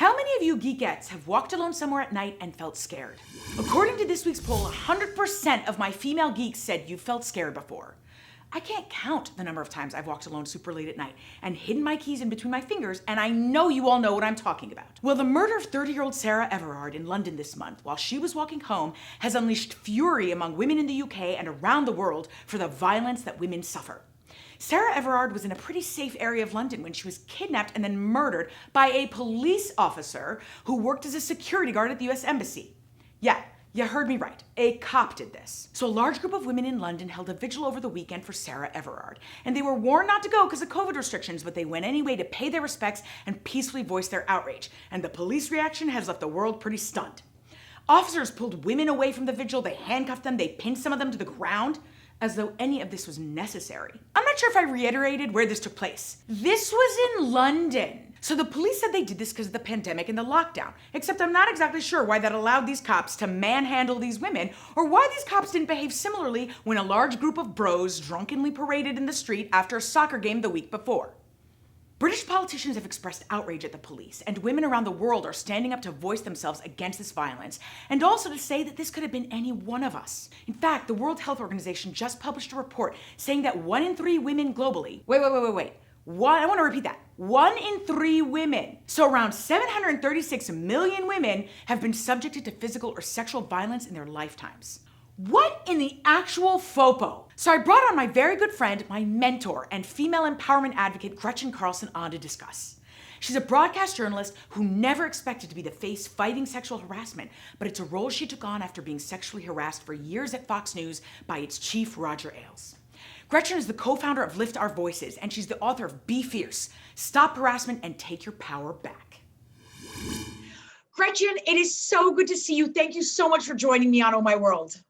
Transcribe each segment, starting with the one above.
How many of you geekettes have walked alone somewhere at night and felt scared? According to this week's poll, 100% of my female geeks said you felt scared before. I can't count the number of times I've walked alone super late at night and hidden my keys in between my fingers, and I know you all know what I'm talking about. Well, the murder of 30-year-old Sarah Everard in London this month while she was walking home has unleashed fury among women in the UK and around the world for the violence that women suffer. Sarah Everard was in a pretty safe area of London when she was kidnapped and then murdered by a police officer who worked as a security guard at the US Embassy. Yeah, you heard me right. A cop did this. So a large group of women in London held a vigil over the weekend for Sarah Everard. And they were warned not to go because of COVID restrictions, but they went anyway to pay their respects and peacefully voice their outrage. And the police reaction has left the world pretty stunned. Officers pulled women away from the vigil, they handcuffed them, they pinned some of them to the ground, as though any of this was necessary. I'm not sure if I reiterated where this took place. This was in London. So the police said they did this because of the pandemic and the lockdown, except I'm not exactly sure why that allowed these cops to manhandle these women, or why these cops didn't behave similarly when a large group of bros drunkenly paraded in the street after a soccer game the week before. British politicians have expressed outrage at the police, and women around the world are standing up to voice themselves against this violence, and also to say that this could have been any one of us. In fact, the World Health Organization just published a report saying that 1 in 3 women globally, I want to repeat that. 1 in 3 women. So around 736 million women have been subjected to physical or sexual violence in their lifetimes. What in the actual FOPO? So I brought on my very good friend, my mentor, and female empowerment advocate, Gretchen Carlson, on to discuss. She's a broadcast journalist who never expected to be the face fighting sexual harassment, but it's a role she took on after being sexually harassed for years at Fox News by its chief, Roger Ailes. Gretchen is the co-founder of Lift Our Voices, and she's the author of Be Fierce, Stop Harassment and Take Your Power Back. Gretchen, it is so good to see you. Thank you so much for joining me on Oh My World.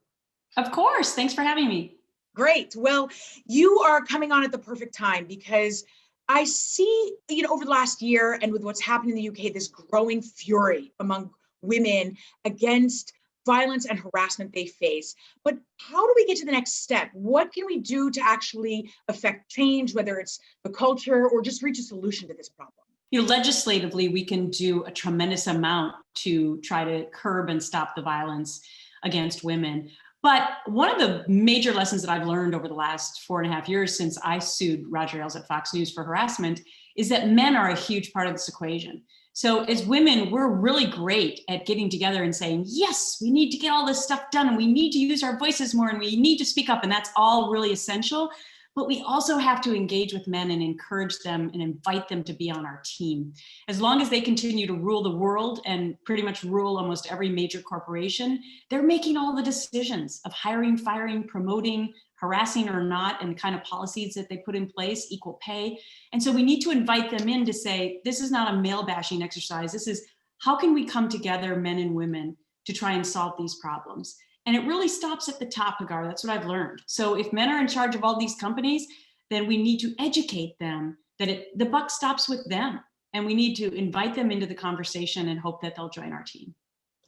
Of course. Thanks for having me. Great. Well, you are coming on at the perfect time because I see, over the last year and with what's happened in the UK, this growing fury among women against violence and harassment they face. But how do we get to the next step? What can we do to actually affect change, whether it's the culture or just reach a solution to this problem? Legislatively, we can do a tremendous amount to try to curb and stop the violence against women. But one of the major lessons that I've learned over the last 4.5 years since I sued Roger Ailes at Fox News for harassment is that men are a huge part of this equation. So as women, we're really great at getting together and saying, yes, we need to get all this stuff done and we need to use our voices more and we need to speak up, and that's all really essential. But we also have to engage with men and encourage them and invite them to be on our team. As long as they continue to rule the world and pretty much rule almost every major corporation, they're making all the decisions of hiring, firing, promoting, harassing or not, and the kind of policies that they put in place, equal pay. And so we need to invite them in to say, this is not a male bashing exercise. This is how can we come together, men and women, to try and solve these problems? And it really stops at the top, Hagar. That's what I've learned. So if men are in charge of all these companies, then we need to educate them that the buck stops with them. And we need to invite them into the conversation and hope that they'll join our team.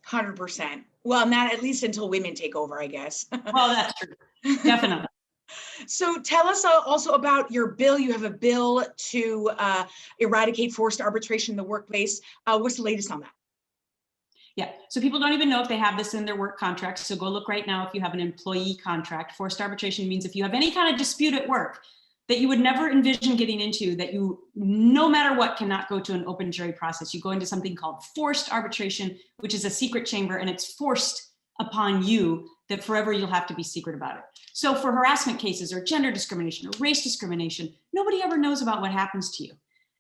100%. Well, not at least until women take over, I guess. Well, that's true. Definitely. So tell us also about your bill. You have a bill to eradicate forced arbitration in the workplace. What's the latest on that? Yeah, so people don't even know if they have this in their work contracts. So go look right now if you have an employee contract. Forced arbitration means if you have any kind of dispute at work that you would never envision getting into, that you, no matter what, cannot go to an open jury process. You go into something called forced arbitration, which is a secret chamber, and it's forced upon you that forever you'll have to be secret about it. So for harassment cases or gender discrimination or race discrimination, nobody ever knows about what happens to you.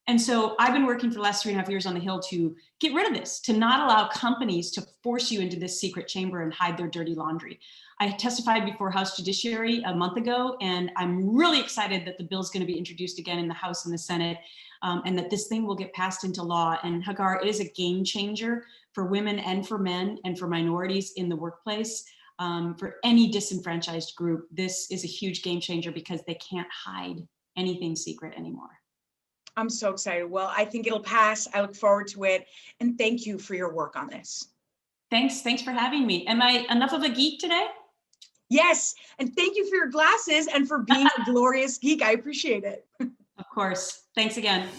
And so I've been working for the last 3.5 years on the Hill to get rid of this, to not allow companies to force you into this secret chamber and hide their dirty laundry. I testified before House Judiciary a month ago, and I'm really excited that the bill is going to be introduced again in the House and the Senate, and that this thing will get passed into law. And Hagar, it is a game changer for women and for men and for minorities in the workplace. For any disenfranchised group, this is a huge game changer because they can't hide anything secret anymore. I'm so excited. Well, I think it'll pass. I look forward to it. And thank you for your work on this. Thanks for having me. Am I enough of a geek today? Yes. And thank you for your glasses and for being a glorious geek. I appreciate it. Of course. Thanks again.